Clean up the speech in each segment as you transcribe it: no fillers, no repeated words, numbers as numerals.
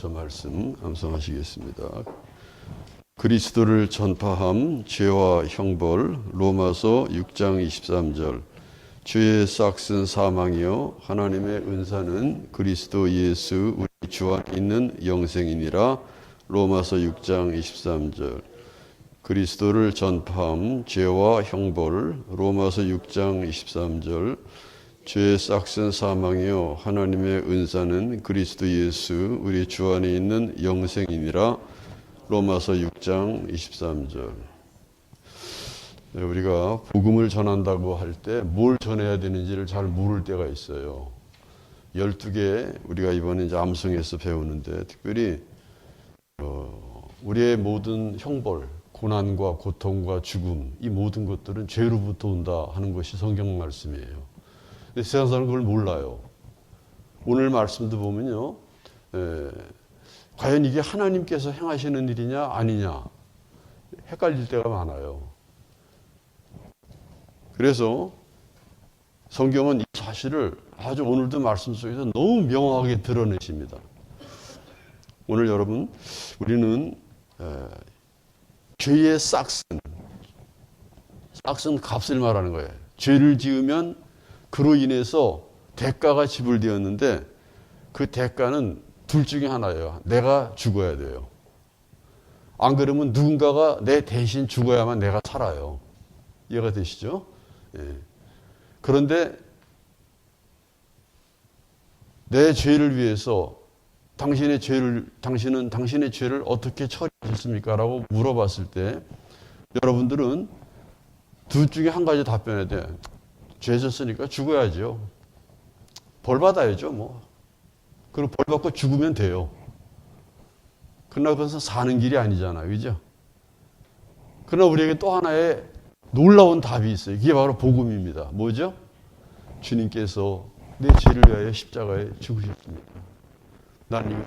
저 말씀 암송하시겠습니다. 그리스도를 전파함 죄와 형벌. 로마서 6장 23절. 죄의 싹슨 사망이요 하나님의 은사는 그리스도 예수 우리 주 안에 있는 영생이니라. 로마서 6장 23절. 그리스도를 전파함 죄와 형벌. 로마서 6장 23절. 죄의 싹슨 사망이요 하나님의 은사는 그리스도 예수 우리 주 안에 있는 영생이니라. 로마서 6장 23절. 우리가 복음을 전한다고 할 때 뭘 전해야 되는지를 잘 모를 때가 있어요. 12개 우리가 이번에 이제 암송에서 배우는데, 특별히 우리의 모든 형벌, 고난과 고통과 죽음, 이 모든 것들은 죄로부터 온다 하는 것이 성경 말씀이에요. 근데 세상 사람은 그걸 몰라요. 오늘 말씀도 보면요, 과연 이게 하나님께서 행하시는 일이냐 아니냐 헷갈릴 때가 많아요. 그래서 성경은 이 사실을 아주 오늘도 말씀 속에서 너무 명확하게 드러내십니다. 오늘 여러분, 우리는 죄의 싹슨 값을 말하는 거예요. 죄를 지으면 그로 인해서 대가가 지불되었는데, 그 대가는 둘 중에 하나예요. 내가 죽어야 돼요. 안 그러면 누군가가 내 대신 죽어야만 내가 살아요. 이해가 되시죠? 예. 그런데 내 죄를 위해서 당신은 당신의 죄를 어떻게 처리하셨습니까? 라고 물어봤을 때 여러분들은 둘 중에 한 가지 답변해야 돼. 죄 졌으니까 죽어야죠. 벌 받아야죠, 뭐. 그리고 벌 받고 죽으면 돼요. 그러나 그것은 사는 길이 아니잖아요. 그죠? 그러나 우리에게 또 하나의 놀라운 답이 있어요. 이게 바로 복음입니다. 뭐죠? 주님께서 내 죄를 위하여 십자가에 죽으셨습니다. 나는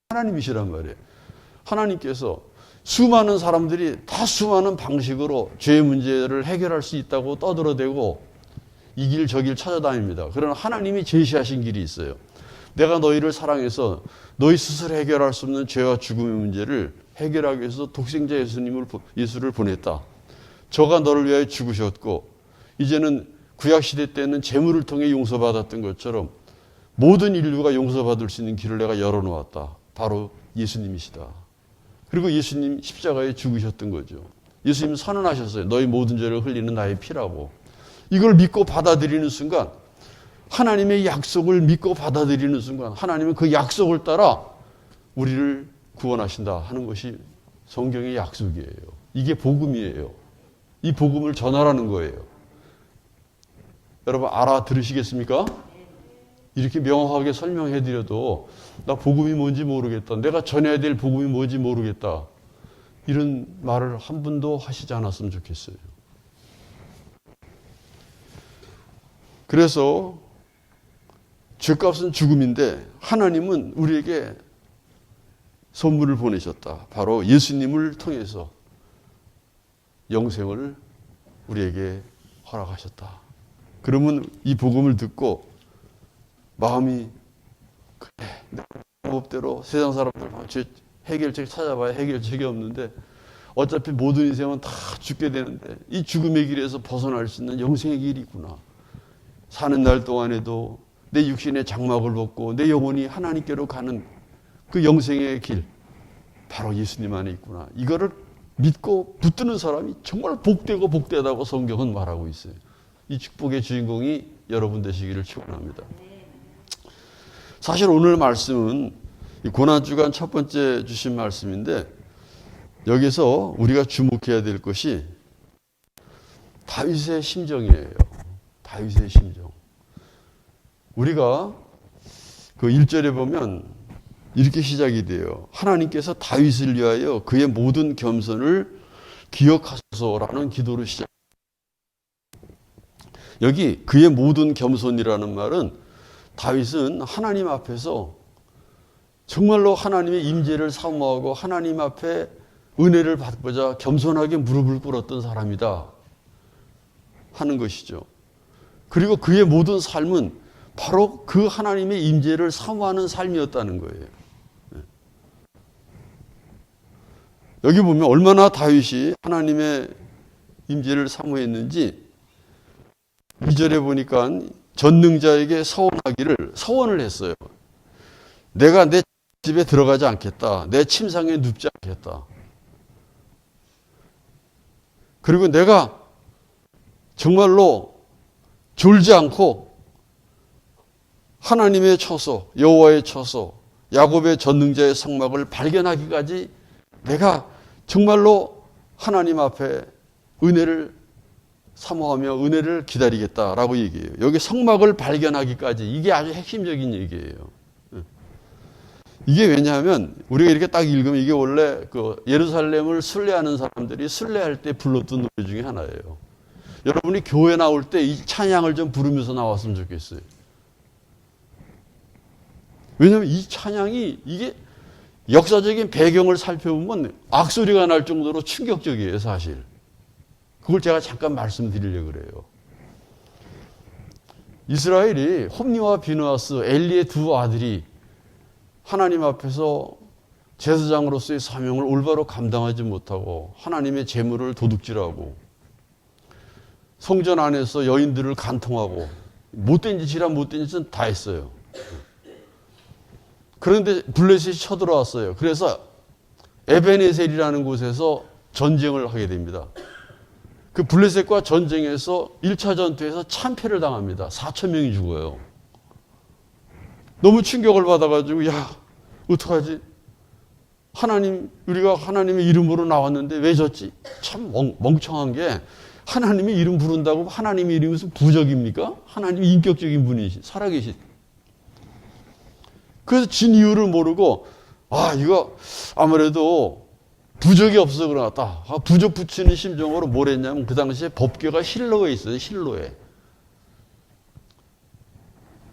하나님이시란 말이에요. 하나님께서 수많은 사람들이 다 수많은 방식으로 죄의 문제를 해결할 수 있다고 떠들어대고 이 길 저 길 찾아다닙니다. 그러나 하나님이 제시하신 길이 있어요. 내가 너희를 사랑해서 너희 스스로 해결할 수 없는 죄와 죽음의 문제를 해결하기 위해서 독생자 예수를 보냈다. 저가 너를 위하여 죽으셨고, 이제는 구약시대 때는 제물을 통해 용서받았던 것처럼 모든 인류가 용서받을 수 있는 길을 내가 열어놓았다. 바로 예수님이시다. 그리고 예수님 십자가에 죽으셨던 거죠. 예수님 선언하셨어요. 너희 모든 죄를 흘리는 나의 피라고. 이걸 믿고 받아들이는 순간, 하나님의 약속을 믿고 받아들이는 순간, 하나님은 그 약속을 따라 우리를 구원하신다 하는 것이 성경의 약속이에요. 이게 복음이에요. 이 복음을 전하라는 거예요. 여러분 알아들으시겠습니까? 이렇게 명확하게 설명해 드려도 나 복음이 뭔지 모르겠다. 내가 전해야 될 복음이 뭔지 모르겠다. 이런 말을 한 분도 하시지 않았으면 좋겠어요. 그래서 죄값은 죽음인데 하나님은 우리에게 선물을 보내셨다. 바로 예수님을 통해서 영생을 우리에게 허락하셨다. 그러면 이 복음을 듣고 마음이, 그래, 내 방법대로 세상 사람들 죄 해결책 찾아봐야 해결책이 없는데 어차피 모든 인생은 다 죽게 되는데 이 죽음의 길에서 벗어날 수 있는 영생의 길이 있구나. 사는 날 동안에도 내 육신의 장막을 벗고 내 영혼이 하나님께로 가는 그 영생의 길, 바로 예수님 안에 있구나. 이거를 믿고 붙드는 사람이 정말 복되고 복되다고 성경은 말하고 있어요. 이 축복의 주인공이 여러분 되시기를 축원합니다. 사실 오늘 말씀은 고난주간 첫 번째 주신 말씀인데, 여기서 우리가 주목해야 될 것이 다윗의 심정이에요. 다윗의 심정. 우리가 그 1절에 보면 이렇게 시작이 돼요. 하나님께서 다윗을 위하여 그의 모든 겸손을 기억하소서라는 기도로 시작. 여기 그의 모든 겸손이라는 말은 다윗은 하나님 앞에서 정말로 하나님의 임재를 사모하고 하나님 앞에 은혜를 받고자 겸손하게 무릎을 꿇었던 사람이다 하는 것이죠. 그리고 그의 모든 삶은 바로 그 하나님의 임재를 사모하는 삶이었다는 거예요. 여기 보면 얼마나 다윗이 하나님의 임재를 사모했는지 2절에 보니까 전능자에게 서원을 했어요. 내가 내 집에 들어가지 않겠다. 내 침상에 눕지 않겠다. 그리고 내가 정말로 졸지 않고 하나님의 처소, 여호와의 처소, 야곱의 전능자의 성막을 발견하기까지 내가 정말로 하나님 앞에 은혜를 사모하며 은혜를 기다리겠다라고 얘기해요. 여기 성막을 발견하기까지 이게 아주 핵심적인 얘기예요. 이게 왜냐하면 우리가 이렇게 딱 읽으면 이게 원래 그 예루살렘을 순례하는 사람들이 순례할 때 불렀던 노래 중에 하나예요. 여러분이 교회 나올 때 이 찬양을 좀 부르면서 나왔으면 좋겠어요. 왜냐하면 이 찬양이 이게 역사적인 배경을 살펴보면 악소리가 날 정도로 충격적이에요, 사실. 그걸 제가 잠깐 말씀드리려고 그래요. 이스라엘이 홈니와 비느하스, 엘리의 두 아들이 하나님 앞에서 제사장으로서의 사명을 올바로 감당하지 못하고 하나님의 재물을 도둑질하고 성전 안에서 여인들을 간통하고 못된 짓이란 못된 짓은 다 했어요. 그런데 블레셋이 쳐들어왔어요. 그래서 에베네셀이라는 곳에서 전쟁을 하게 됩니다. 그 블레셋과 전쟁에서 1차 전투에서 참패를 당합니다. 4,000명이 죽어요. 너무 충격을 받아가지고 야 어떡하지? 우리가 하나님의 이름으로 나왔는데 왜 졌지? 참 멍청한 게 하나님의 이름 부른다고 하나님의 이름이 무슨 부적입니까? 하나님이 인격적인 분이시 살아계시. 그래서 진 이유를 모르고 이거 아무래도 부적이 없어서 그러다. 부적 붙이는 심정으로 뭘 했냐면 그 당시에 법궤가 실로에 있어요. 실로에.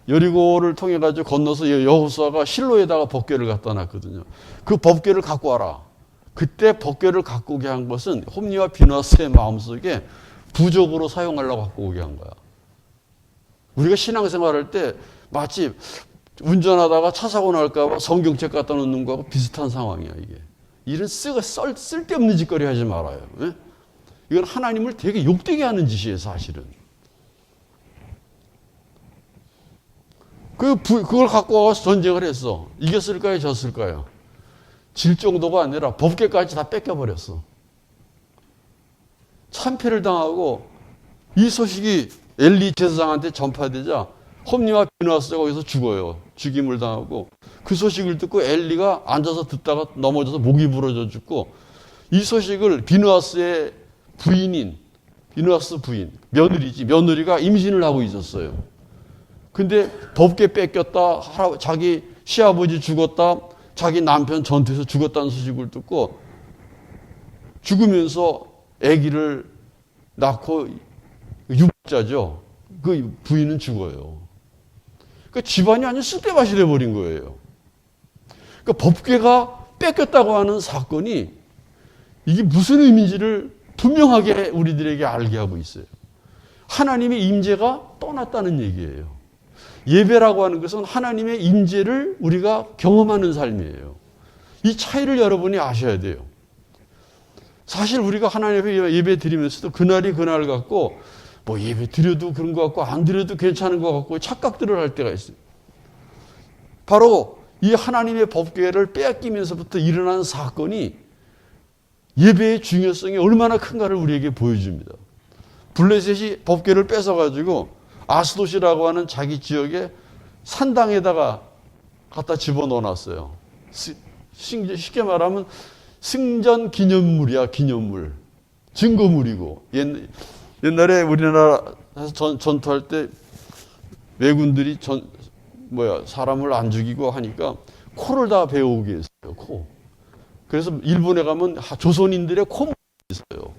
여리고를 통해 가지고 건너서 여호수아가 실로에다가 법궤를 갖다 놨거든요. 그 법궤를 갖고 와라. 그때 법궤를 갖고 오게 한 것은 홈니와 비느하스의 마음속에 부적으로 사용하려고 갖고 오게 한 거야. 우리가 신앙생활할 때 마치 운전하다가 차 사고 날까 봐 성경책 갖다 놓는 거하고 비슷한 상황이야, 이게. 이런 쓸데없는 짓거리 하지 말아요. 예? 이건 하나님을 되게 욕되게 하는 짓이에요, 사실은. 그걸 갖고 와서 전쟁을 했어. 이겼을까요? 졌을까요? 질 정도가 아니라 법궤까지 다 뺏겨버렸어. 참패를 당하고 이 소식이 엘리 제사장한테 전파되자 홈니와 비느하스가 거기서 죽어요. 죽임을 당하고 그 소식을 듣고 엘리가 앉아서 듣다가 넘어져서 목이 부러져 죽고 이 소식을 비느하스의 부인인 비느하스 부인 며느리가 임신을 하고 있었어요. 근데 법궤 뺏겼다, 자기 시아버지 죽었다, 자기 남편 전투에서 죽었다는 소식을 듣고 죽으면서 아기를 낳고 육자죠. 그 부인은 죽어요. 그러니까 집안이 완전 쑥대밭이 돼버린 거예요. 그러니까 법궤가 뺏겼다고 하는 사건이 이게 무슨 의미인지를 분명하게 우리들에게 알게 하고 있어요. 하나님의 임재가 떠났다는 얘기예요. 예배라고 하는 것은 하나님의 임재를 우리가 경험하는 삶이에요. 이 차이를 여러분이 아셔야 돼요. 사실 우리가 하나님 앞에 예배 드리면서도 그날이 그날 같고 뭐 예배 드려도 그런 것 같고 안 드려도 괜찮은 것 같고 착각들을 할 때가 있어요. 바로 이 하나님의 법궤를 빼앗기면서부터 일어난 사건이 예배의 중요성이 얼마나 큰가를 우리에게 보여줍니다. 블레셋이 법궤를 뺏어가지고 아스돗이라고 하는 자기 지역의 산당에다가 갖다 집어넣어놨어요. 쉽게 말하면 승전 기념물이야, 기념물. 증거물이고. 옛날에 우리나라에서 전투할 때 왜군들이 사람을 안 죽이고 하니까 코를 다 베어오게 했어요, 코. 그래서 일본에 가면 조선인들의 코물이 있어요.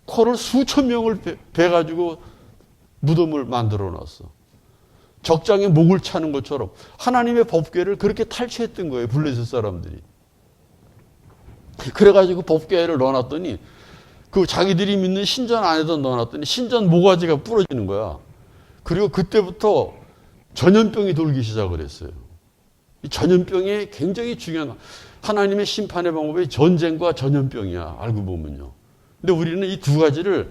코를 수천 명을 베가지고 무덤을 만들어 놨어. 적장에 목을 차는 것처럼 하나님의 법궤를 그렇게 탈취했던 거예요, 블레셋 사람들이. 그래가지고 법궤를 넣어놨더니 그 자기들이 믿는 신전 안에다 넣어놨더니 신전 모가지가 부러지는 거야. 그리고 그때부터 전염병이 돌기 시작을 했어요. 이 전염병이 굉장히 중요한, 하나님의 심판의 방법이 전쟁과 전염병이야, 알고 보면요. 근데 우리는 이 두 가지를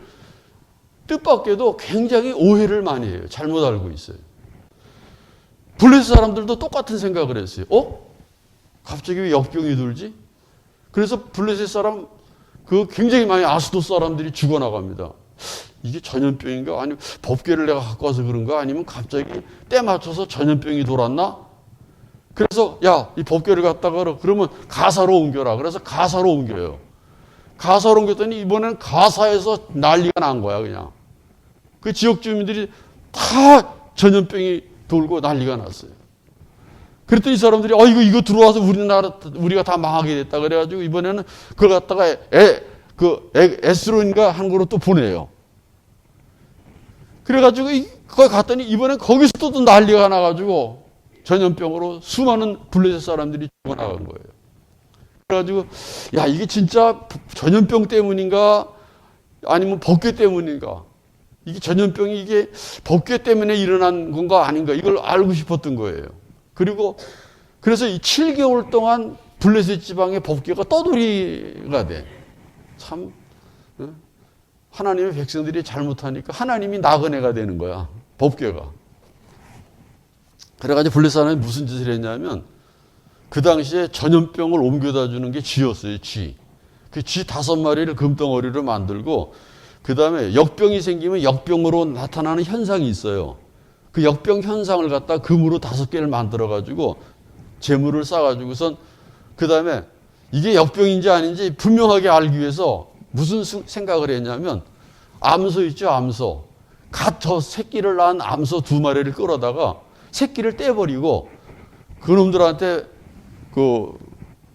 뜻밖에도 굉장히 오해를 많이 해요. 잘못 알고 있어요. 블레셋 사람들도 똑같은 생각을 했어요. 갑자기 왜 역병이 돌지? 그래서 블레셋 사람, 굉장히 많이 아스돗 사람들이 죽어나갑니다. 이게 전염병인가? 아니면 법궤를 내가 갖고 와서 그런가? 아니면 갑자기 때 맞춰서 전염병이 돌았나? 그래서 야, 이 법궤를 갖다가 그러면 가사로 옮겨라. 그래서 가사로 옮겨요. 가사로 옮겼더니 이번엔 가사에서 난리가 난 거야, 그냥. 그 지역 주민들이 다 전염병이 돌고 난리가 났어요. 그랬더니 이 사람들이 이거 들어와서 우리가 다 망하게 됐다. 그래가지고 이번에는 그걸 갖다가 에스론인가 한 곳으로 또 보내요. 그래가지고 거기 갔더니 이번엔 거기서 또 난리가 나가지고 전염병으로 수많은 블레셋 사람들이 죽어나간 거예요. 그래가지고 야, 이게 진짜 전염병 때문인가 아니면 법궤 때문인가? 이게 전염병이 이게 법궤 때문에 일어난 건가 아닌가? 이걸 알고 싶었던 거예요. 그래서 이 7개월 동안 블레셋 지방의 법궤가 떠돌이가 돼. 참 하나님의 백성들이 잘못하니까 하나님이 나그네가 되는 거야, 법궤가. 그래가지고 블레셋 사람이 무슨 짓을 했냐면 그 당시에 전염병을 옮겨다 주는 게 쥐였어요, 쥐. 그 쥐 5마리를 금덩어리로 만들고 그 다음에 역병이 생기면 역병으로 나타나는 현상이 있어요. 그 역병 현상을 갖다 금으로 5개를 만들어가지고 재물을 싸가지고선 그 다음에 이게 역병인지 아닌지 분명하게 알기 위해서 무슨 생각을 했냐면 암소 있죠, 암소. 갓 저 새끼를 낳은 암소 2마리를 끌어다가 새끼를 떼버리고 그놈들한테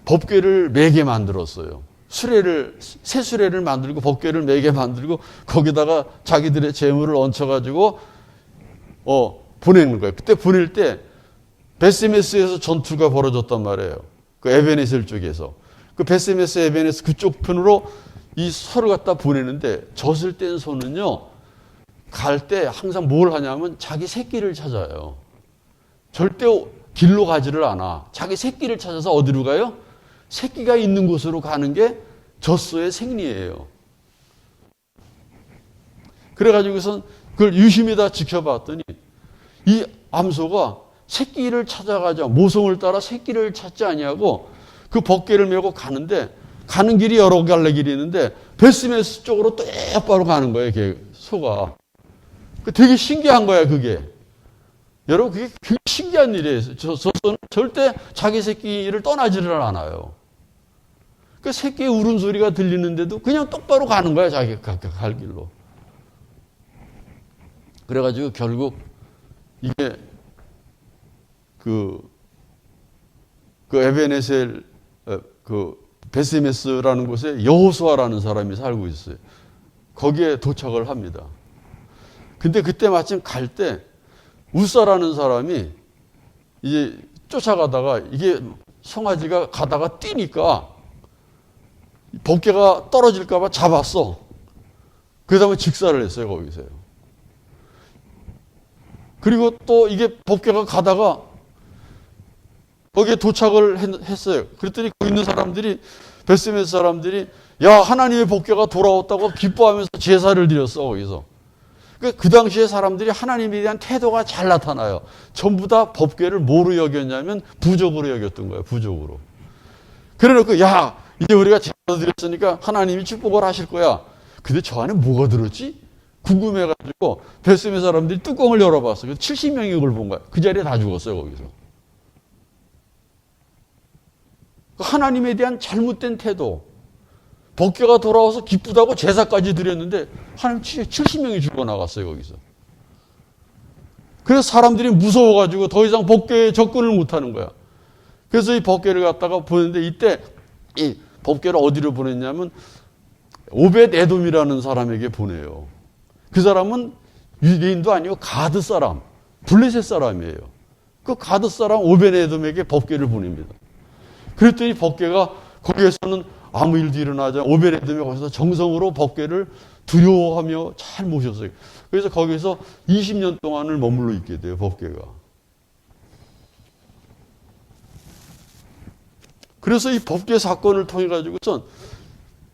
법궤를 매게 만들었어요. 새 수레를 만들고 법궤를 매게 만들고 거기다가 자기들의 재물을 얹혀가지고 보내는 거예요. 그때 보낼 때 베스메스에서 전투가 벌어졌단 말이에요. 그 에베네셀 쪽에서. 그 베스메스 에베네스 그쪽 편으로 이 소를 갖다 보내는데 젖을 뗀 소는요, 갈 때 항상 뭘 하냐면 자기 새끼를 찾아요. 절대 길로 가지를 않아. 자기 새끼를 찾아서 어디로 가요? 새끼가 있는 곳으로 가는 게 젖소의 생리예요. 그래가지고선 그걸 유심히 다 지켜봤더니 이 암소가 새끼를 찾아가자 모성을 따라 새끼를 찾지 아니하고 그 법궤를 메고 가는데 가는 길이 여러 갈래 길이 있는데 베스메스 쪽으로 똑바로 가는 거예요, 소가. 되게 신기한 거야, 그게. 여러분, 그게 굉장히 신기한 일이에요. 저 소는 절대 자기 새끼를 떠나지를 않아요. 그 새끼의 울음소리가 들리는데도 그냥 똑바로 가는 거야, 자기가 갈 길로. 그래가지고 결국 이게 그 에베네셀 베스메스라는 곳에 여호수아라는 사람이 살고 있어요. 거기에 도착을 합니다. 근데 그때 마침 갈 때 우사라는 사람이 이제 쫓아가다가 이게 송아지가 가다가 뛰니까 법궤가 떨어질까봐 잡았어. 그 다음에 직사를 했어요, 거기서요. 그리고 또 이게 법궤가 가다가 거기에 도착을 했어요. 그랬더니 거기 있는 사람들이, 베스메스 사람들이, 야, 하나님의 법궤가 돌아왔다고 기뻐하면서 제사를 드렸어, 거기서. 그 당시에 사람들이 하나님에 대한 태도가 잘 나타나요. 전부 다 법궤를 뭐로 여겼냐면 부족으로 여겼던 거예요, 부족으로. 그래 놓고, 야, 이제 우리가 제사 드렸으니까 하나님이 축복을 하실 거야. 근데 저 안에 뭐가 들었지? 궁금해가지고 베스메 사람들이 뚜껑을 열어봤어요. 70명이 그걸 본 거야. 그 자리에 다 죽었어요, 거기서. 하나님에 대한 잘못된 태도. 법궤가 돌아와서 기쁘다고 제사까지 드렸는데 하나님 70명이 죽어나갔어요, 거기서. 그래서 사람들이 무서워가지고 더 이상 법궤에 접근을 못하는 거야. 그래서 이 법궤를 갖다가 보냈는데 이때 이 법궤를 어디로 보냈냐면 오벳 에돔이라는 사람에게 보내요. 그 사람은 유대인도 아니고 가드 사람, 블레셋 사람이에요. 그 가드 사람 오벳 에돔에게 법궤를 보냅니다. 그랬더니 법궤가 거기에서는 아무 일도 일어나지 않아 오벳 에돔이 거기서 정성으로 법궤를 두려워하며 잘 모셨어요. 그래서 거기서 20년 동안을 머물러 있게 돼요, 법궤가. 그래서 이 법궤 사건을 통해 가지고선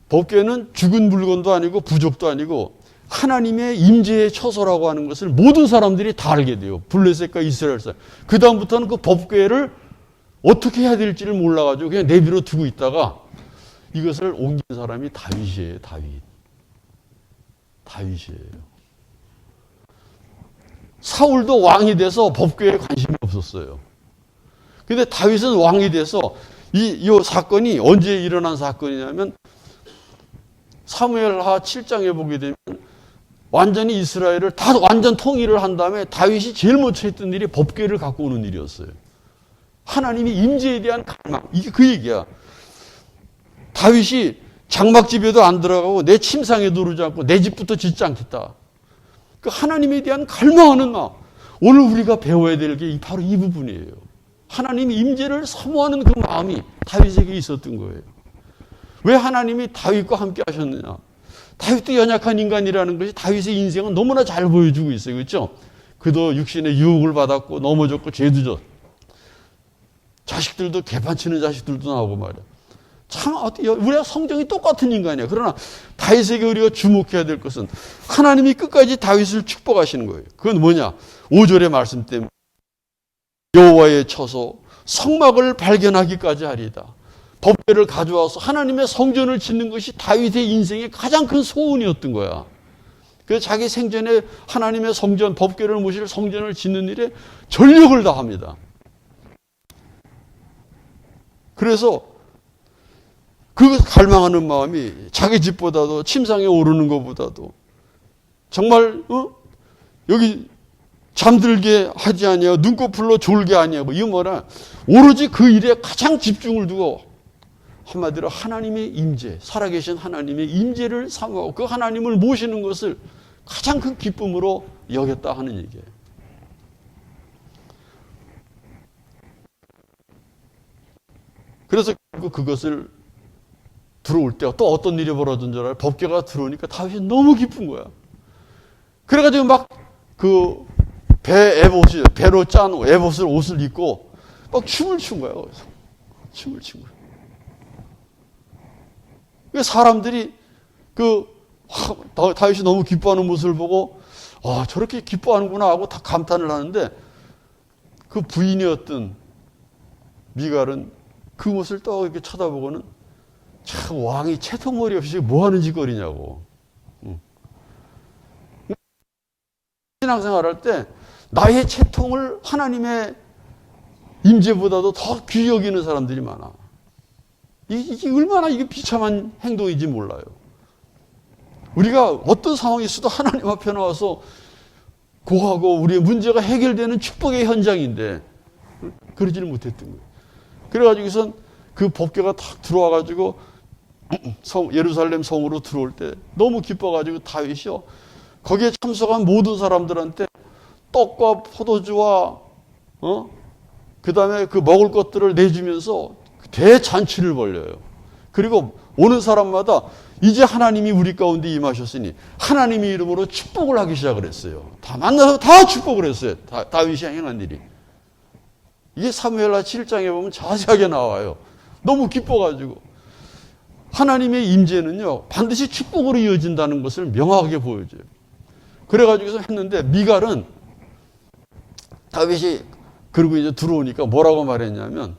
법궤는 죽은 물건도 아니고 부족도 아니고 하나님의 임재의 처소라고 하는 것을 모든 사람들이 다 알게 돼요. 블레셋과 이스라엘 사람. 그 다음부터는 그 법궤를 어떻게 해야 될지를 몰라가지고 그냥 내비로 두고 있다가 이것을 옮긴 사람이 다윗이에요. 다윗이에요. 사울도 왕이 돼서 법궤에 관심이 없었어요. 근데 다윗은 왕이 돼서 이 사건이 언제 일어난 사건이냐면 사무엘하 7장에 보게 되면 완전히 이스라엘을 다 완전 통일을 한 다음에 다윗이 제일 먼저 했던 일이 법궤를 갖고 오는 일이었어요. 하나님의 임재에 대한 갈망. 이게 그 얘기야. 다윗이 장막집에도 안 들어가고 내 침상에도 오르지 않고 내 집부터 짓지 않겠다. 그 하나님에 대한 갈망하는 마음. 오늘 우리가 배워야 될 게 바로 이 부분이에요. 하나님의 임재를 사모하는 그 마음이 다윗에게 있었던 거예요. 왜 하나님이 다윗과 함께 하셨느냐? 다윗도 연약한 인간이라는 것이 다윗의 인생은 너무나 잘 보여주고 있어요. 그렇죠? 그도 육신의 유혹을 받았고 넘어졌고 죄도 졌. 자식들도 개판치는 자식들도 나오고 말이야. 참 우리가 성정이 똑같은 인간이야. 그러나 다윗에게 우리가 주목해야 될 것은 하나님이 끝까지 다윗을 축복하시는 거예요. 그건 뭐냐? 5절의 말씀 때문에 여호와의 처소 성막을 발견하기까지 하리이다. 법궤를 가져와서 하나님의 성전을 짓는 것이 다윗의 인생의 가장 큰 소원이었던 거야. 그래서 자기 생전에 하나님의 성전, 법궤를 모실 성전을 짓는 일에 전력을 다합니다. 그래서 그 갈망하는 마음이 자기 집보다도 침상에 오르는 것보다도 정말 여기 잠들게 하지 아니하고 눈꺼풀로 졸게 아니하고 이거 뭐라 오로지 그 일에 가장 집중을 두고 한마디로 하나님의 임재, 살아계신 하나님의 임재를 사모하고 그 하나님을 모시는 것을 가장 큰 기쁨으로 여겼다 하는 얘기예요. 그래서 그것을 들어올 때 또 어떤 일이 벌어진 줄 알아요? 법궤가 들어오니까 다윗이 너무 기쁜 거야. 그래가지고 막 그 배로 짠 옷을 입고 막 춤을 춘 거야. 춤을 춘 거야. 사람들이 다윗이 너무 기뻐하는 모습을 보고 저렇게 기뻐하는구나 하고 다 감탄을 하는데 그 부인이었던 미갈은 그 모습을 또 이렇게 쳐다보고는 참 왕이 채통머리 없이 뭐 하는 짓거리냐고. 신앙생활 할 때 나의 채통을 하나님의 임재보다도 더 귀히 여기는 사람들이 많아. 이게 얼마나 이게 비참한 행동인지 몰라요. 우리가 어떤 상황이 있어도 하나님 앞에 나와서 고하고 우리의 문제가 해결되는 축복의 현장인데 그러지를 못했던 거예요. 그래가지고선 그 법궤가 탁 들어와가지고 예루살렘 성으로 들어올 때 너무 기뻐가지고 다윗이요 거기에 참석한 모든 사람들한테 떡과 포도주와 그 다음에 그 먹을 것들을 내주면서 대잔치를 벌려요. 그리고 오는 사람마다 이제 하나님이 우리 가운데 임하셨으니 하나님의 이름으로 축복을 하기 시작을 했어요. 다 만나서 다 축복을 했어요. 다윗이 행한 일이. 이게 사무엘하 7장에 보면 자세하게 나와요. 너무 기뻐가지고. 하나님의 임재는요 반드시 축복으로 이어진다는 것을 명확하게 보여줘요. 그래가지고서 했는데 미갈은 다윗이 그리고 이제 들어오니까 뭐라고 말했냐면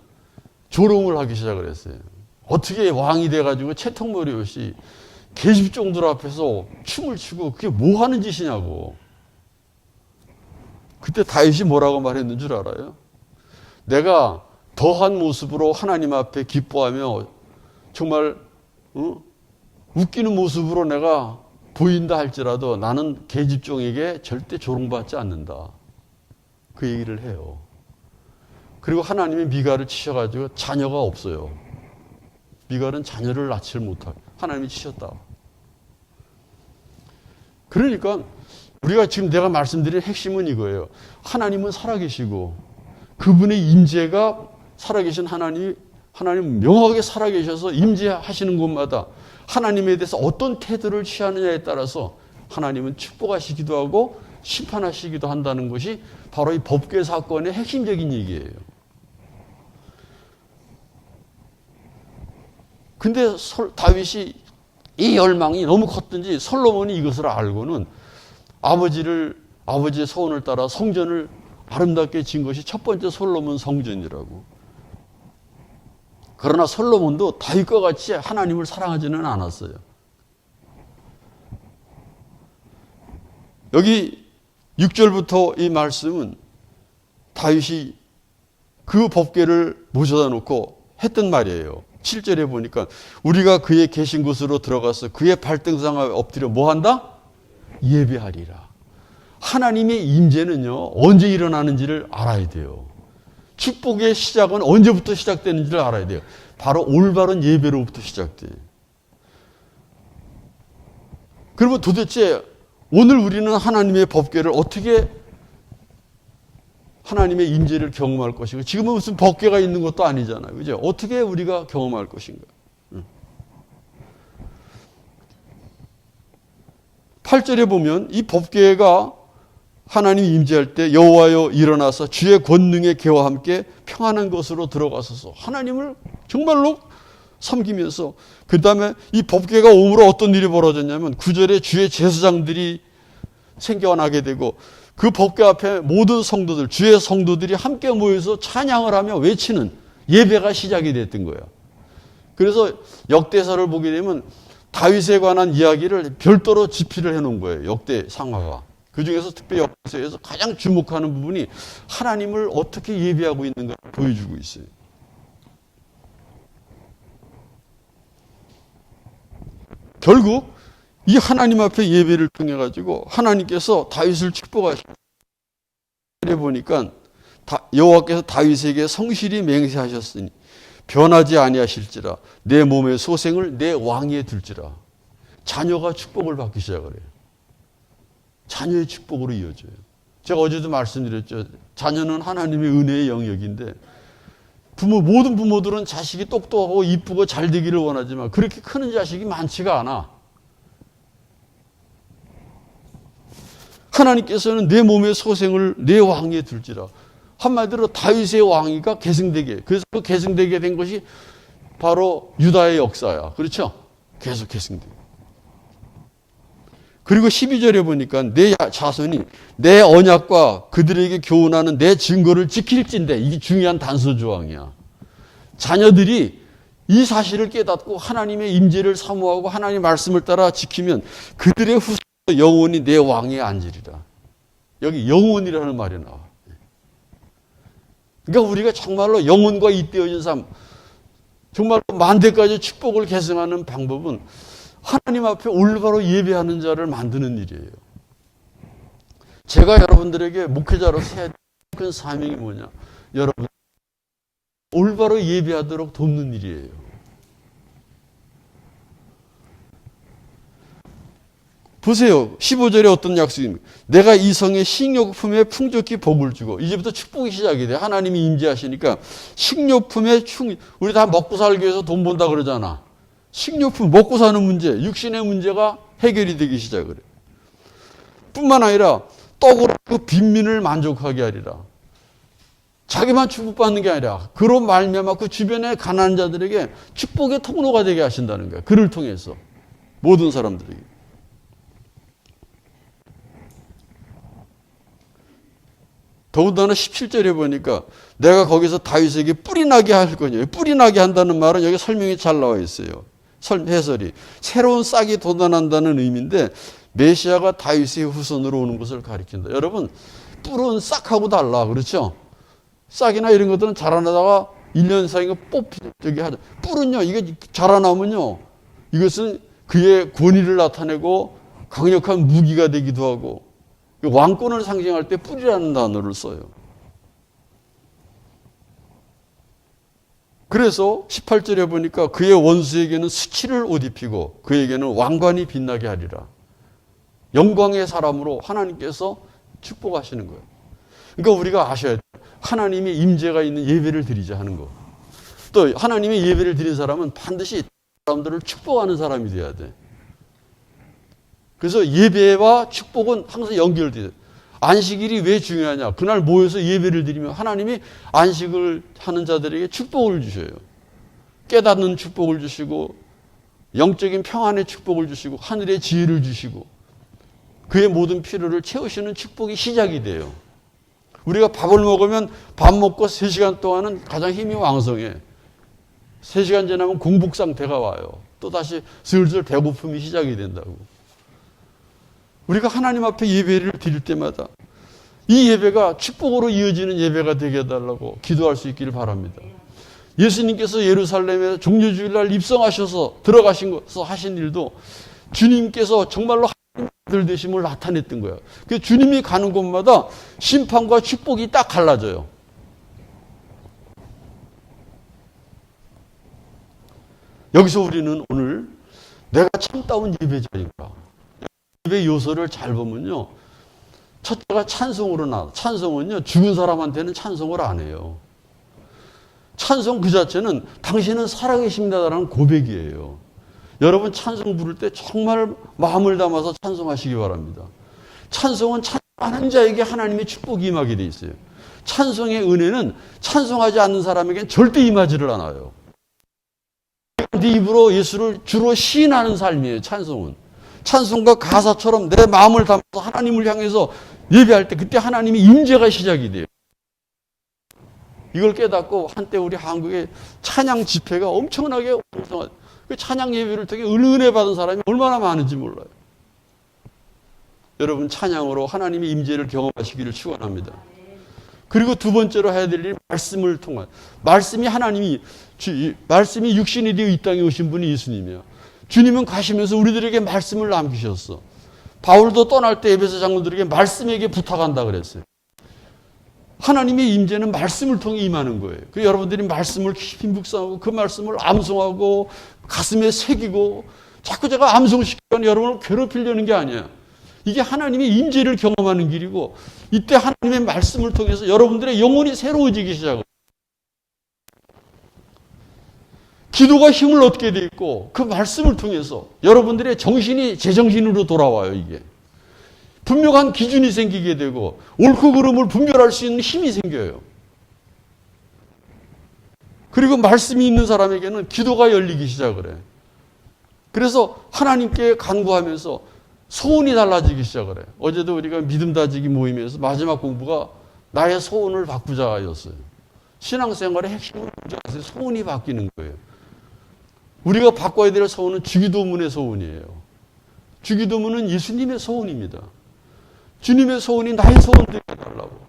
조롱을 하기 시작을 했어요. 어떻게 왕이 돼가지고 채통머리 없이 계집종들 앞에서 춤을 추고 그게 뭐 하는 짓이냐고. 그때 다윗이 뭐라고 말했는 줄 알아요? 내가 더한 모습으로 하나님 앞에 기뻐하며 정말 웃기는 모습으로 내가 보인다 할지라도 나는 계집종에게 절대 조롱받지 않는다. 그 얘기를 해요. 그리고 하나님이 미갈을 치셔가지고 자녀가 없어요. 미갈은 자녀를 낳지를 못하고 하나님이 치셨다. 그러니까 우리가 지금 내가 말씀드린 핵심은 이거예요. 하나님은 살아계시고 그분의 임재가 살아계신 하나님 명확하게 살아계셔서 임재하시는 곳마다 하나님에 대해서 어떤 태도를 취하느냐에 따라서 하나님은 축복하시기도 하고 심판하시기도 한다는 것이 바로 이 법궤 사건의 핵심적인 얘기예요. 근데 다윗이 이 열망이 너무 컸든지 솔로몬이 이것을 알고는 아버지의 소원을 따라 성전을 아름답게 지은 것이 첫 번째 솔로몬 성전이라고. 그러나 솔로몬도 다윗과 같이 하나님을 사랑하지는 않았어요. 여기 6절부터 이 말씀은 다윗이 그 법궤를 모셔다 놓고 했던 말이에요. 7절에 보니까 우리가 그의 계신 곳으로 들어가서 그의 발등상에 엎드려 뭐 한다? 예배하리라. 하나님의 임재는요, 언제 일어나는지를 알아야 돼요. 축복의 시작은 언제부터 시작되는지를 알아야 돼요. 바로 올바른 예배로부터 시작돼요. 그러면 도대체 오늘 우리는 하나님의 법궤를 어떻게 하나님의 임재를 경험할 것인가? 지금은 무슨 법궤가 있는 것도 아니잖아요. 그죠? 어떻게 우리가 경험할 것인가? 8절에 보면 이 법궤가 하나님이 임재할 때 여호와여 일어나서 주의 권능의 개와 함께 평안한 곳으로 들어가소서. 하나님을 정말로 섬기면서 그 다음에 이 법궤가 오므로 어떤 일이 벌어졌냐면 9절에 주의 제사장들이 생겨나게 되고 그 법궤 앞에 모든 성도들, 주의 성도들이 함께 모여서 찬양을 하며 외치는 예배가 시작이 됐던 거예요. 그래서 역대사를 보게 되면 다윗에 관한 이야기를 별도로 집필을 해놓은 거예요. 역대 상하가. 그 중에서 특별히 역대서에서 가장 주목하는 부분이 하나님을 어떻게 예배하고 있는가 보여주고 있어요. 결국 이 하나님 앞에 예배를 통해 가지고 하나님께서 다윗을 축복하시고 보니까 여호와께서 다윗에게 성실히 맹세하셨으니 변하지 아니하실지라 내 몸의 소생을 내 왕위에 둘지라. 자녀가 축복을 받기 시작을 해요. 자녀의 축복으로 이어져요. 제가 어제도 말씀드렸죠. 자녀는 하나님의 은혜의 영역인데 모든 부모들은 자식이 똑똑하고 이쁘고 잘 되기를 원하지만 그렇게 크는 자식이 많지가 않아. 하나님께서는 내 몸의 소생을 내 왕위에 둘지라. 한마디로 다윗의 왕위가 계승되게. 그래서 그 계승되게 된 것이 바로 유다의 역사야. 그렇죠? 계속 계승되게. 그리고 12절에 보니까 내 자손이 내 언약과 그들에게 교훈하는 내 증거를 지킬진대. 이게 중요한 단서 조항이야. 자녀들이 이 사실을 깨닫고 하나님의 임재를 사모하고 하나님의 말씀을 따라 지키면 그들의 후손 영원히 내 왕위에 앉으리라. 여기 영원이라는 말이 나와. 그러니까 우리가 정말로 영혼과 잇대어진 삶, 정말로 만대까지 축복을 계승하는 방법은 하나님 앞에 올바로 예배하는 자를 만드는 일이에요. 제가 여러분들에게 목회자로서 해야 큰 사명이 뭐냐? 여러분 올바로 예배하도록 돕는 일이에요. 보세요. 15절에 어떤 약속입니까? 내가 이 성의 식료품에 풍족히 복을 주고 이제부터 축복이 시작이 돼. 하나님이 임재하시니까 식료품에 우리 다 먹고 살기 위해서 돈 번다 그러잖아. 식료품 먹고 사는 문제, 육신의 문제가 해결이 되기 시작을 해. 뿐만 아니라 떡으로 그 빈민을 만족하게 하리라. 자기만 축복받는 게 아니라 그로 말미암아 그 주변의 가난한 자들에게 축복의 통로가 되게 하신다는 거야. 그를 통해서 모든 사람들에게. 더군다나 17절에 보니까 내가 거기서 다윗에게 뿔이 나게 할 거냐. 뿔이 나게 한다는 말은 여기 설명이 잘 나와 있어요. 해설이. 새로운 싹이 돋아난다는 의미인데 메시아가 다윗의 후손으로 오는 것을 가리킨다. 여러분, 뿔은 싹하고 달라. 그렇죠? 싹이나 이런 것들은 자라나다가 1년 사이에 뽑히게 하죠. 뿔은요, 이게 자라나면요, 이것은 그의 권위를 나타내고 강력한 무기가 되기도 하고 왕권을 상징할 때 뿔이라는 단어를 써요. 그래서 18절에 보니까 그의 원수에게는 수치를 옷 입히고 그에게는 왕관이 빛나게 하리라. 영광의 사람으로 하나님께서 축복하시는 거예요. 그러니까 우리가 아셔야 돼요. 하나님의 임재가 있는 예배를 드리자 하는 거. 또 하나님의 예배를 드린 사람은 반드시 사람들을 축복하는 사람이 돼야 돼. 그래서 예배와 축복은 항상 연결돼요. 안식일이 왜 중요하냐? 그날 모여서 예배를 드리면 하나님이 안식을 하는 자들에게 축복을 주셔요. 깨닫는 축복을 주시고 영적인 평안의 축복을 주시고 하늘의 지혜를 주시고 그의 모든 필요를 채우시는 축복이 시작이 돼요. 우리가 밥을 먹으면 밥 먹고 3시간 동안은 가장 힘이 왕성해. 3시간 지나면 공복 상태가 와요. 또다시 슬슬 배고픔이 시작이 된다고. 우리가 하나님 앞에 예배를 드릴 때마다 이 예배가 축복으로 이어지는 예배가 되게 해달라고 기도할 수 있기를 바랍니다. 예수님께서 예루살렘에 종려주일날 입성하셔서 들어가셔서 하신 일도 주님께서 정말로 하나님의 아들 되심을 나타냈던 거예요. 그래서 주님이 가는 곳마다 심판과 축복이 딱 갈라져요. 여기서 우리는 오늘 내가 참다운 예배자인가? 예배 요소를 잘 보면요. 첫째가 찬송으로 나와. 찬송은요, 죽은 사람한테는 찬송을 안 해요. 찬송 그 자체는 당신은 살아계십니다라는 고백이에요. 여러분 찬송 부를 때 정말 마음을 담아서 찬송하시기 바랍니다. 찬송은 찬송하는 자에게 하나님의 축복이 임하게 돼 있어요. 찬송의 은혜는 찬송하지 않는 사람에게는 절대 임하지를 않아요. 네 입으로 예수를 주로 시인하는 삶이에요. 찬송은. 찬송과 가사처럼 내 마음을 담아서 하나님을 향해서 예배할 때 그때 하나님의 임재가 시작이 돼요. 이걸 깨닫고 한때 우리 한국의 찬양 집회가 엄청나게 왕성한 그 찬양 예배를 통해 은혜 받은 사람이 얼마나 많은지 몰라요. 여러분 찬양으로 하나님의 임재를 경험하시기를 축원합니다. 그리고 두 번째로 해야 될 일이 말씀을 통한 말씀이 말씀이 육신이 되어 이 땅에 오신 분이 예수님이야. 주님은 가시면서 우리들에게 말씀을 남기셨어. 바울도 떠날 때 에베소 장로들에게 말씀에게 부탁한다 그랬어요. 하나님의 임재는 말씀을 통해 임하는 거예요. 그 여러분들이 말씀을 깊이 묵상하고 그 말씀을 암송하고 가슴에 새기고 자꾸 제가 암송시키면 여러분을 괴롭히려는 게 아니야. 이게 하나님의 임재를 경험하는 길이고 이때 하나님의 말씀을 통해서 여러분들의 영혼이 새로워지기 시작해요. 기도가 힘을 얻게 돼 있고 그 말씀을 통해서 여러분들의 정신이 제정신으로 돌아와요. 이게. 분명한 기준이 생기게 되고 옳고 그름을 분별할 수 있는 힘이 생겨요. 그리고 말씀이 있는 사람에게는 기도가 열리기 시작을 해. 그래서 하나님께 간구하면서 소원이 달라지기 시작을 해요. 어제도 우리가 믿음 다지기 모임에서 마지막 공부가 나의 소원을 바꾸자였어요. 신앙생활의 핵심은 소원이 바뀌는 거예요. 우리가 바꿔야 될 소원은 주기도문의 소원이에요. 주기도문은 예수님의 소원입니다. 주님의 소원이 나의 소원 되게 해달라고.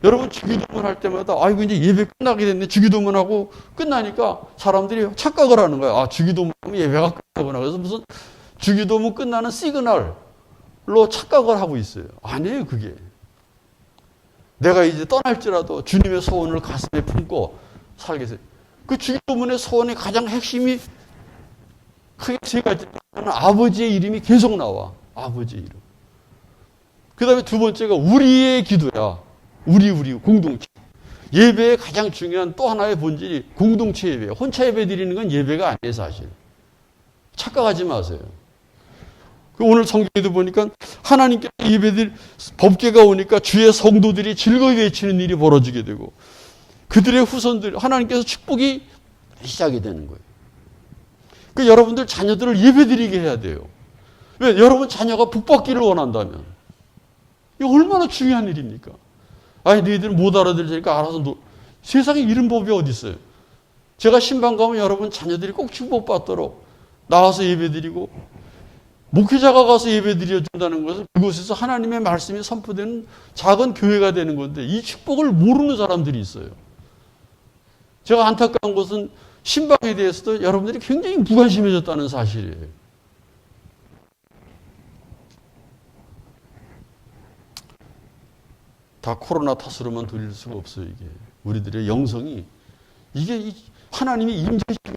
여러분 주기도문 할 때마다 아이고 이제 예배 끝나게 됐네. 주기도문하고 끝나니까 사람들이 착각을 하는 거예요. 아 주기도문하면 예배가 끝나구나. 그래서 무슨 주기도문 끝나는 시그널로 착각을 하고 있어요. 아니에요 그게. 내가 이제 떠날지라도 주님의 소원을 가슴에 품고 살겠어요. 그 주기도문의 소원의 가장 핵심이 크게 세 가지. 아버지의 이름이 계속 나와. 아버지의 이름. 그 다음에 두 번째가 우리의 기도야. 우리 공동체. 예배의 가장 중요한 또 하나의 본질이 공동체 예배예요. 혼자 예배 드리는 건 예배가 아니에요 사실. 착각하지 마세요. 오늘 성경에도 보니까 하나님께 예배들 법궤가 오니까 주의 성도들이 즐거이 외치는 일이 벌어지게 되고 그들의 후손들 하나님께서 축복이 시작이 되는 거예요. 그 여러분들 자녀들을 예배드리게 해야 돼요. 왜? 여러분 자녀가 복받기를 원한다면 이거 얼마나 중요한 일입니까? 아니 너희들은 못 알아들으니까 알아서 세상에 이런 법이 어디 있어요? 제가 신방 가면 여러분 자녀들이 꼭 축복받도록 나와서 예배드리고 목회자가 가서 예배드려준다는 것은 그곳에서 하나님의 말씀이 선포되는 작은 교회가 되는 건데 이 축복을 모르는 사람들이 있어요. 제가 안타까운 것은 신방에 대해서도 여러분들이 굉장히 무관심해졌다는 사실이에요. 다 코로나 탓으로만 돌릴 수가 없어요. 이게 우리들의 영성이 이게 하나님의 임재시키는.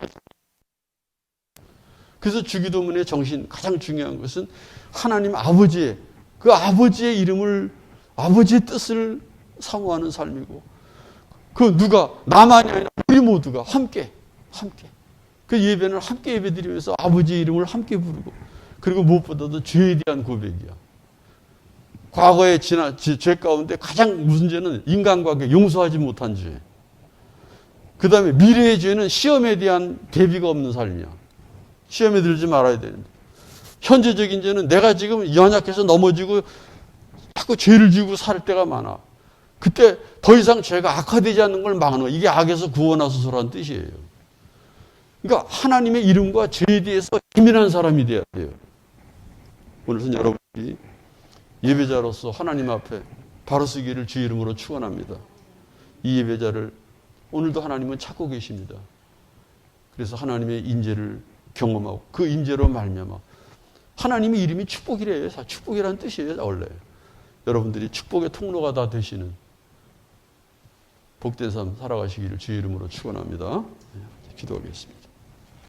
그래서 주기도문의 정신 가장 중요한 것은 하나님 아버지의 그 아버지의 이름을 아버지의 뜻을 사모하는 삶이고 그 누가 나만이 아니라 우리 모두가 함께 그 예배는 함께 예배드리면서 아버지의 이름을 함께 부르고 그리고 무엇보다도 죄에 대한 고백이야. 과거에 지난 죄 가운데 가장 문제는 인간관계 용서하지 못한 죄. 그 다음에 미래의 죄는 시험에 대한 대비가 없는 삶이야. 시험에 들지 말아야 되는데. 현재적인 죄는 내가 지금 연약해서 넘어지고 자꾸 죄를 지고 살 때가 많아. 그때 더 이상 죄가 악화되지 않는 걸 막는 거야. 이게 악에서 구원하소서라는 뜻이에요. 그러니까 하나님의 이름과 죄에 대해서 예민한 사람이 돼야 돼요. 오늘은 여러분들이 예배자로서 하나님 앞에 바로 서기를 주 이름으로 축원합니다. 이 예배자를 오늘도 하나님은 찾고 계십니다. 그래서 하나님의 인재를 경험하고 그 인재로 말미암아 하나님의 이름이 축복이래요. 축복이라는 뜻이에요. 원래 여러분들이 축복의 통로가 다 되시는 복된 삶 살아가시기를 주 이름으로 축원합니다. 기도하겠습니다.